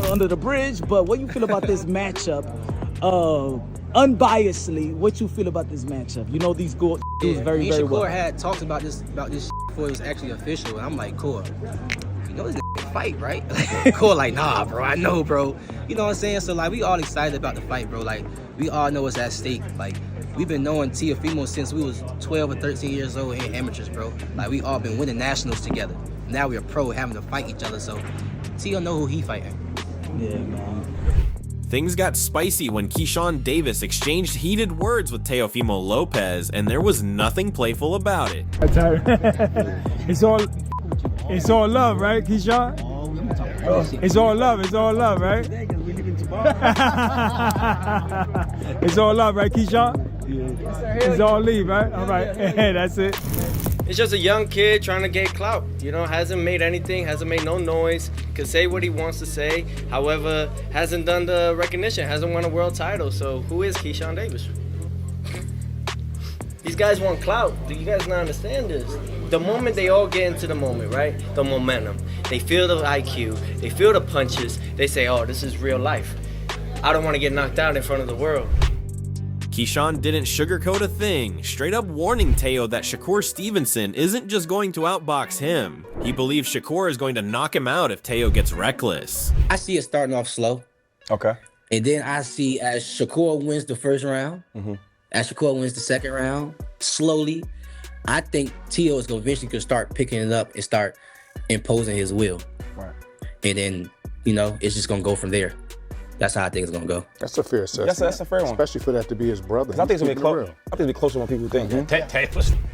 under the bridge, but what you feel about this matchup? Unbiasedly, what you feel about this matchup? You know these dudes very Shakur well. had talked about this before it was actually official, and I'm like, cool. You know this fight, right? Cool, like, nah, bro, I know, bro. You know what I'm saying? So, like, we all excited about the fight, bro. Like, we all know it's at stake. Like, we've been knowing Teofimo since we was 12 or 13 years old and amateurs, bro. Like, we all been winning nationals together. Now we're pro having to fight each other, so Teo know who he fighting. Yeah, man. Things got spicy when Keyshawn Davis exchanged heated words with Teófimo López, and there was nothing playful about it. It's all love, right, Keyshawn? It's all love, right? It's all love, right, Keyshawn? It's all leave, right? All right, that's it. It's just a young kid trying to get clout. You know, hasn't made anything, hasn't made no noise, can say what he wants to say. However, hasn't done the recognition, hasn't won a world title. So who is Keyshawn Davis? These guys want clout. Do you guys not understand this? The moment they all get into the moment, right? The momentum. They feel the IQ. They feel the punches. They say, oh, this is real life. I don't want to get knocked out in front of the world. Keyshawn didn't sugarcoat a thing, straight up warning Teo that Shakur Stevenson isn't just going to outbox him. He believes Shakur is going to knock him out if Teo gets reckless. I see it starting off slow. Okay. And then I see as Shakur wins the first round, as Shakur wins the second round, slowly, I think Teo is going to eventually start picking it up and start imposing his will. Right. And then, you know, it's just going to go from there. That's how I think it's going to go. That's a fair assessment. That's a fair one. Especially for that to be his brother. I think it's going to be close. I think it'll be closer than people think.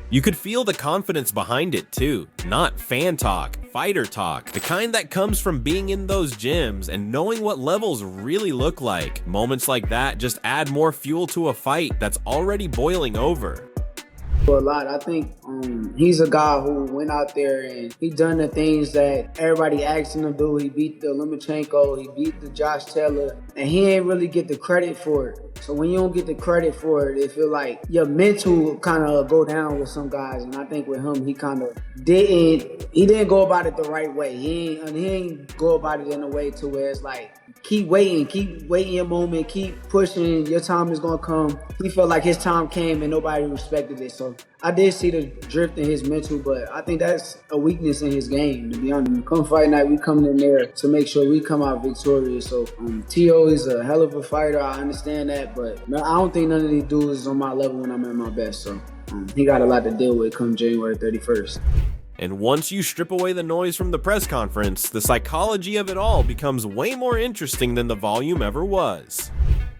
You could feel the confidence behind it too. Not fan talk, fighter talk. The kind that comes from being in those gyms and knowing what levels really look like. Moments like that just add more fuel to a fight that's already boiling over. A lot. I think he's a guy who went out there and he done the things that everybody asked him to do. He beat the Lomachenko, he beat the Josh Taylor, and he ain't really get the credit for it. So when you don't get the credit for it, it feel like your mental kind of go down with some guys. And I think with him, he kind of didn't go about it the right way. He ain't go about it in a way to where it's like, keep waiting your moment, keep pushing, your time is gonna come. He felt like his time came and nobody respected it. So I did see the drift in his mental, but I think that's a weakness in his game, to be honest. Come fight night, we come in there to make sure we come out victorious. So Teo is a hell of a fighter, I understand that, but I don't think none of these dudes is on my level when I'm at my best. So he got a lot to deal with come January 31st. And once you strip away the noise from the press conference, the psychology of it all becomes way more interesting than the volume ever was.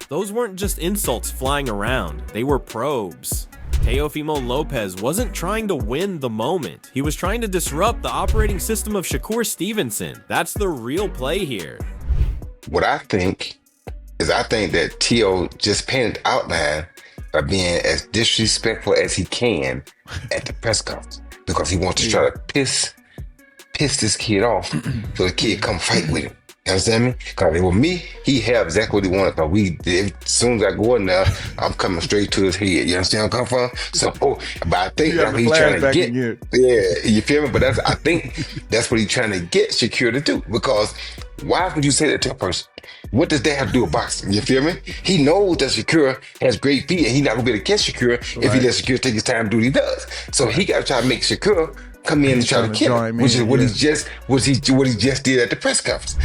Those weren't just insults flying around, they were probes. Teófimo López wasn't trying to win the moment. He was trying to disrupt the operating system of Shakur Stevenson. That's the real play here. What I think is that Teo just penned outline by being as disrespectful as he can at the press conference. Because he wants to try to piss this kid off so the kid come fight with him. You understand me? Because with me, he had exactly what he wanted. Because as soon as I go in there, I'm coming straight to his head. You understand where I'm coming from? So, but I think that's what he's trying to get. Yeah, you feel me? But I think that's what he's trying to get Shakur to do. Because why would you say that to a person? What does that have to do with boxing? You feel me? He knows that Shakur has great feet and he's not going to be able to catch Shakur if he lets Shakur take his time to do what he does. So he got to try to make Shakur come in and try to kill him, which is what he just did at the press conference.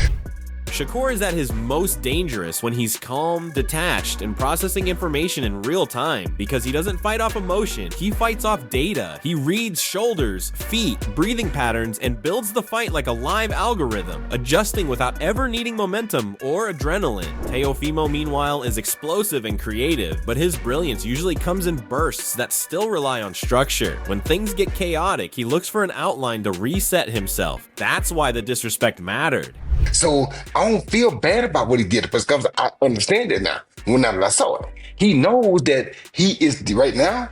Shakur is at his most dangerous when he's calm, detached, and processing information in real time because he doesn't fight off emotion, he fights off data. He reads shoulders, feet, breathing patterns, and builds the fight like a live algorithm, adjusting without ever needing momentum or adrenaline. Teofimo, meanwhile, is explosive and creative, but his brilliance usually comes in bursts that still rely on structure. When things get chaotic, he looks for an outline to reset himself. That's why the disrespect mattered. So I don't feel bad about what he did at the press conference. I understand it now. When I saw it, he knows that he is right now.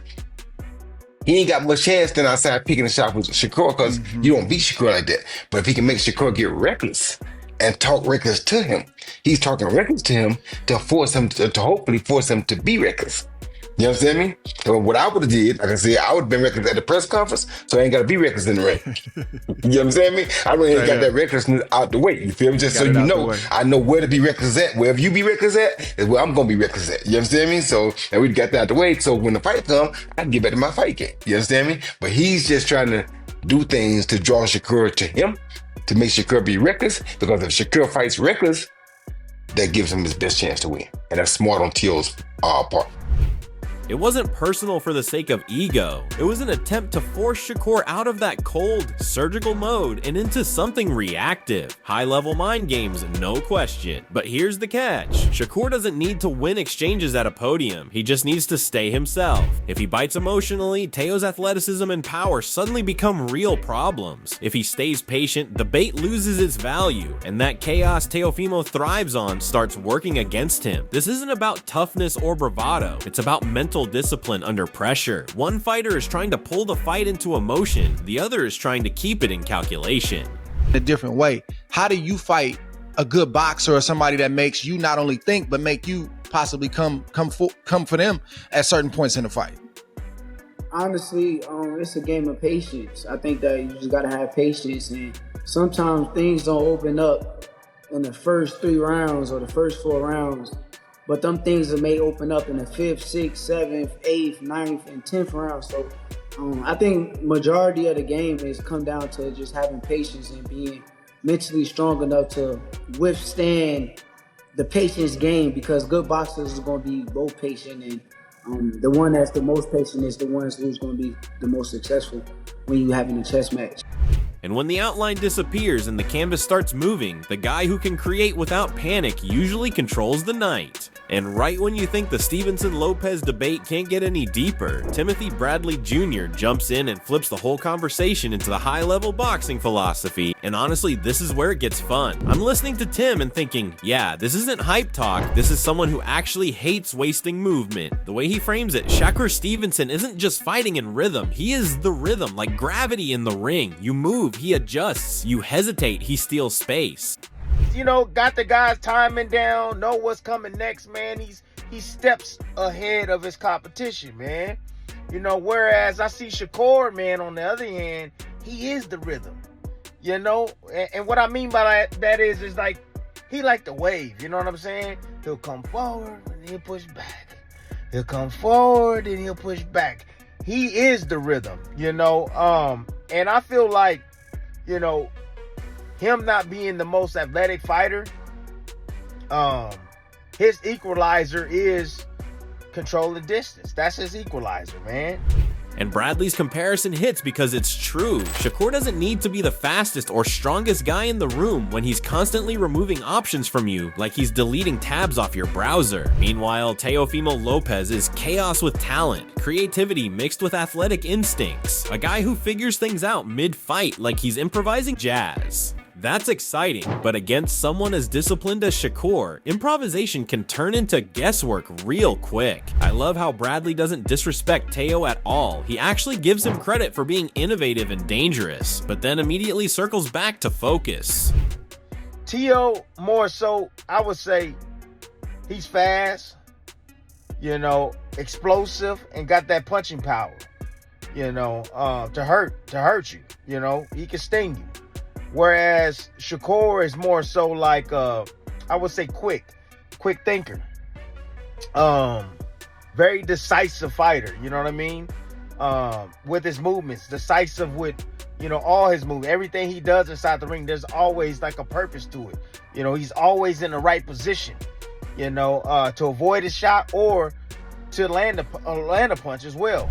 He ain't got much chance than outside picking a shot with Shakur because you don't beat Shakur like that. But if he can make Shakur get reckless and talk reckless to him, he's talking reckless to him to force him to hopefully force him to be reckless. You understand me? So what I would have did, like I said, I would have been reckless at the press conference, so I ain't got to be reckless in the ring. You understand me? I really ain't got that recklessness out the way. You feel me? Just so you know, I know where to be reckless at. Wherever you be reckless at is where I'm going to be reckless at. You understand me? So, and we got that out the way. So when the fight comes, I can get back to my fight game. You understand me? But he's just trying to do things to draw Shakur to him, to make Shakur be reckless, because if Shakur fights reckless, that gives him his best chance to win. And that's smart on Teo's part. It wasn't personal for the sake of ego. It was an attempt to force Shakur out of that cold, surgical mode and into something reactive. High-level mind games, no question. But here's the catch. Shakur doesn't need to win exchanges at a podium. He just needs to stay himself. If he bites emotionally, Teo's athleticism and power suddenly become real problems. If he stays patient, the bait loses its value, and that chaos Teofimo thrives on starts working against him. This isn't about toughness or bravado. It's about mental discipline under pressure. One fighter is trying to pull the fight into emotion, the other is trying to keep it in calculation. A different way. How do you fight a good boxer or somebody that makes you not only think but make you possibly come for them at certain points in the fight? Honestly, it's a game of patience. I think that you just gotta have patience, and sometimes things don't open up in the first 3 rounds or the first 4 rounds. But them things that may open up in the 5th, 6th, 7th, 8th, 9th, and 10th round. So I think majority of the game is come down to just having patience and being mentally strong enough to withstand the patience game, because good boxers are going to be both patient, and the one that's the most patient is the one who's going to be the most successful when you're having a chess match. And when the outline disappears and the canvas starts moving, the guy who can create without panic usually controls the night. And right when you think the Stevenson-Lopez debate can't get any deeper, Timothy Bradley Jr. jumps in and flips the whole conversation into the high-level boxing philosophy, and honestly, this is where it gets fun. I'm listening to Tim and thinking, yeah, this isn't hype talk, this is someone who actually hates wasting movement. The way he frames it, Shakur Stevenson isn't just fighting in rhythm, he is the rhythm, like gravity in the ring. You move, he adjusts. You hesitate, he steals space. You know, got the guys timing down, know what's coming next, man. He steps ahead of his competition, man. You know, whereas I see Shakur, man, on the other hand, he is the rhythm. You know, and what I mean by that is like, he like the wave, you know what I'm saying? He'll come forward and he'll push back. He'll come forward and he'll push back. He is the rhythm, you know. And I feel like, you know, him not being the most athletic fighter, his equalizer is controlling distance. That's his equalizer, man. And Bradley's comparison hits because it's true. Shakur doesn't need to be the fastest or strongest guy in the room when he's constantly removing options from you, like he's deleting tabs off your browser. Meanwhile, Teofimo Lopez is chaos with talent, creativity mixed with athletic instincts, a guy who figures things out mid-fight like he's improvising jazz. That's exciting, but against someone as disciplined as Shakur, improvisation can turn into guesswork real quick. I love how Bradley doesn't disrespect Teo at all. He actually gives him credit for being innovative and dangerous, but then immediately circles back to focus. Teo, more so, I would say he's fast, you know, explosive, and got that punching power, you know, to hurt you, you know, he can sting you. Whereas Shakur is more so like, I would say quick thinker. Very decisive fighter, you know what I mean? With his movements, decisive with, you know, all his movements. Everything he does inside the ring, there's always like a purpose to it. You know, he's always in the right position, you know, to avoid a shot or to land a punch as well.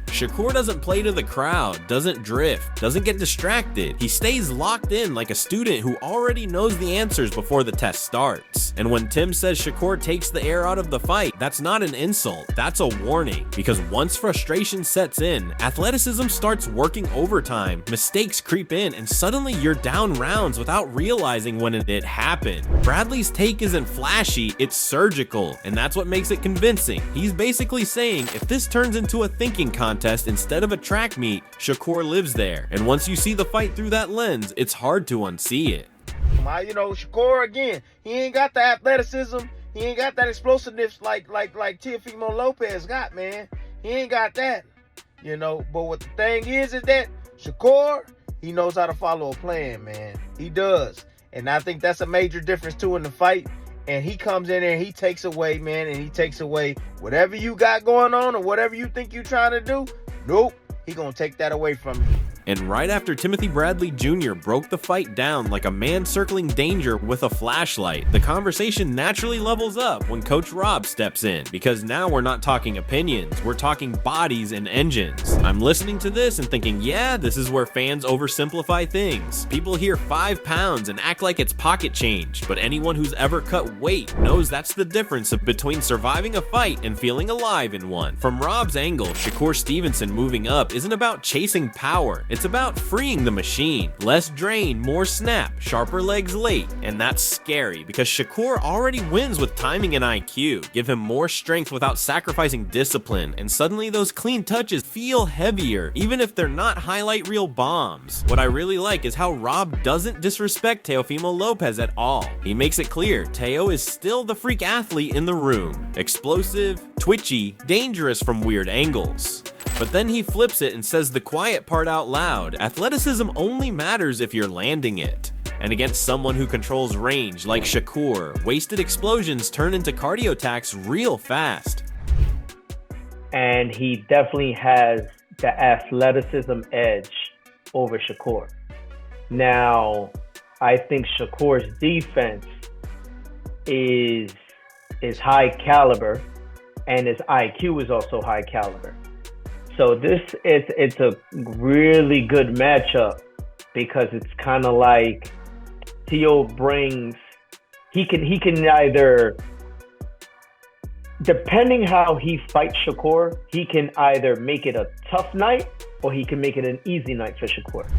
Shakur doesn't play to the crowd, doesn't drift, doesn't get distracted. He stays locked in like a student who already knows the answers before the test starts. And when Tim says Shakur takes the air out of the fight, that's not an insult, that's a warning. Because once frustration sets in, athleticism starts working overtime, mistakes creep in, and suddenly you're down rounds without realizing when it happened. Bradley's take isn't flashy, it's surgical, and that's what makes it convincing. He's basically saying, if this turns into a thinking contest instead of a track meet, Shakur lives there. And once you see the fight through that lens, it's hard to unsee it. You know, Shakur, again, he ain't got the athleticism. He ain't got that explosiveness like Teofimo Lopez got, man. He ain't got that, you know. But what the thing is that Shakur, he knows how to follow a plan, man. He does. And I think that's a major difference, too, in the fight. And he comes in there and he takes away, man, and he takes away whatever you got going on or whatever you think you're trying to do. Nope. He gonna take that away from you. And right after Timothy Bradley Jr. broke the fight down like a man circling danger with a flashlight, the conversation naturally levels up when Coach Rob steps in, because now we're not talking opinions, we're talking bodies and engines. I'm listening to this and thinking, yeah, this is where fans oversimplify things. People hear 5 pounds and act like it's pocket change, but anyone who's ever cut weight knows that's the difference between surviving a fight and feeling alive in one. From Rob's angle, Shakur Stevenson moving up isn't about chasing power. It's about freeing the machine. Less drain, more snap, sharper legs late, and that's scary because Shakur already wins with timing and IQ. Give him more strength without sacrificing discipline, and suddenly those clean touches feel heavier, even if they're not highlight reel bombs. What I really like is how Rob doesn't disrespect Teofimo Lopez at all. He makes it clear Teo is still the freak athlete in the room. Explosive, twitchy, dangerous from weird angles. But then he flips it and says the quiet part out loud. Athleticism only matters if you're landing it. And against someone who controls range like Shakur, wasted explosions turn into cardio attacks real fast. And he definitely has the athleticism edge over Shakur. Now, I think Shakur's defense is high caliber, and his IQ is also high caliber. So it's a really good matchup because it's kind of like Teo brings, he can either, depending how he fights Shakur, he can either make it a tough night or he can make it an easy night for Shakur.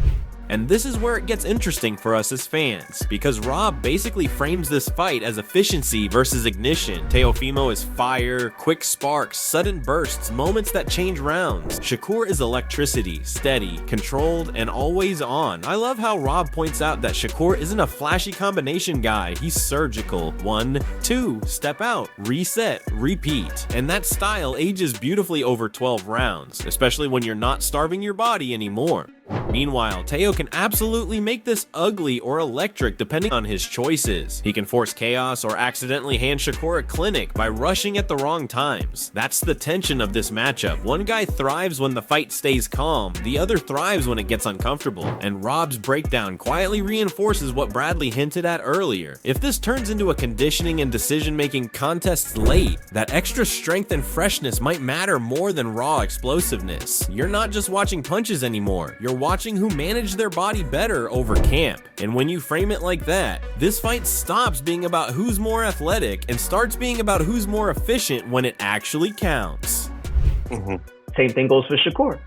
And this is where it gets interesting for us as fans, because Rob basically frames this fight as efficiency versus ignition. Teofimo is fire, quick sparks, sudden bursts, moments that change rounds. Shakur is electricity, steady, controlled, and always on. I love how Rob points out that Shakur isn't a flashy combination guy, he's surgical. 1, 2, step out, reset, repeat. And that style ages beautifully over 12 rounds, especially when you're not starving your body anymore. Meanwhile, Teo can absolutely make this ugly or electric depending on his choices. He can force chaos or accidentally hand Shakur a clinic by rushing at the wrong times. That's the tension of this matchup. One guy thrives when the fight stays calm, the other thrives when it gets uncomfortable. And Rob's breakdown quietly reinforces what Bradley hinted at earlier. If this turns into a conditioning and decision-making contest late, that extra strength and freshness might matter more than raw explosiveness. You're not just watching punches anymore, you're watching who managed their body better over camp. And when you frame it like that, this fight stops being about who's more athletic and starts being about who's more efficient when it actually counts. Same thing goes for Shakur.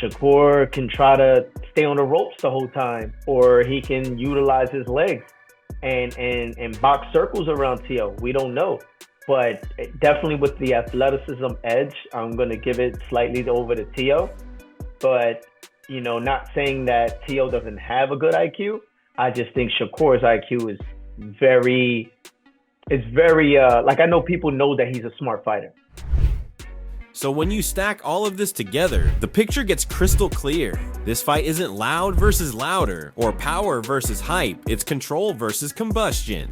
Shakur can try to stay on the ropes the whole time, or he can utilize his legs and box circles around Teo. We don't know. But definitely with the athleticism edge, I'm going to give it slightly over to Teo. But you know, not saying that Teo doesn't have a good IQ. I just think Shakur's IQ is very, like I know people know that he's a smart fighter. So when you stack all of this together, the picture gets crystal clear. This fight isn't loud versus louder or power versus hype, it's control versus combustion.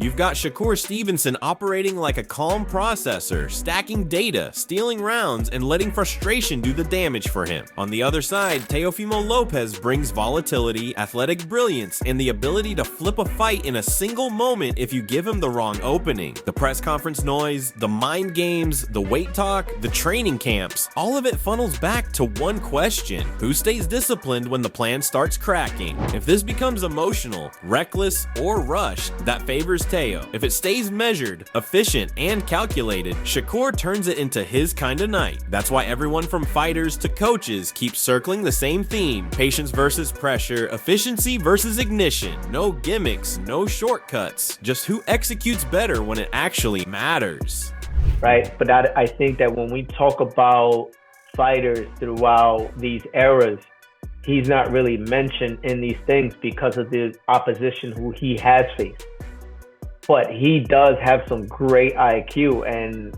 You've got Shakur Stevenson operating like a calm processor, stacking data, stealing rounds, and letting frustration do the damage for him. On the other side, Teofimo Lopez brings volatility, athletic brilliance, and the ability to flip a fight in a single moment if you give him the wrong opening. The press conference noise, the mind games, the weight talk, the training camps, all of it funnels back to one question: who stays disciplined when the plan starts cracking? If this becomes emotional, reckless, or rushed, that favors Teo. If it stays measured, efficient, and calculated, Shakur turns it into his kind of night. That's why everyone from fighters to coaches keeps circling the same theme: patience versus pressure, efficiency versus ignition. No gimmicks, no shortcuts, just who executes better when it actually matters. Right, but I think that when we talk about fighters throughout these eras, he's not really mentioned in these things because of the opposition who he has faced. but he does have some great IQ. And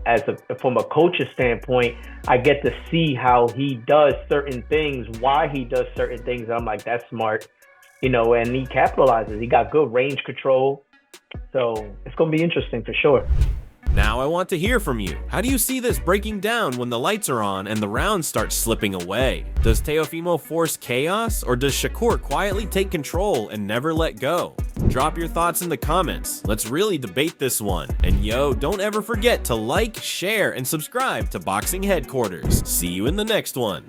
from a coach's standpoint, I get to see how he does certain things, why he does certain things. I'm like, that's smart, and he capitalizes. He got good range control. So it's going to be interesting for sure. Now I want to hear from you. How do you see this breaking down when the lights are on and the rounds start slipping away? Does Teofimo force chaos, or does Shakur quietly take control and never let go? Drop your thoughts in the comments. Let's really debate this one. And don't ever forget to like, share, and subscribe to Boxing Headquarters. See you in the next one.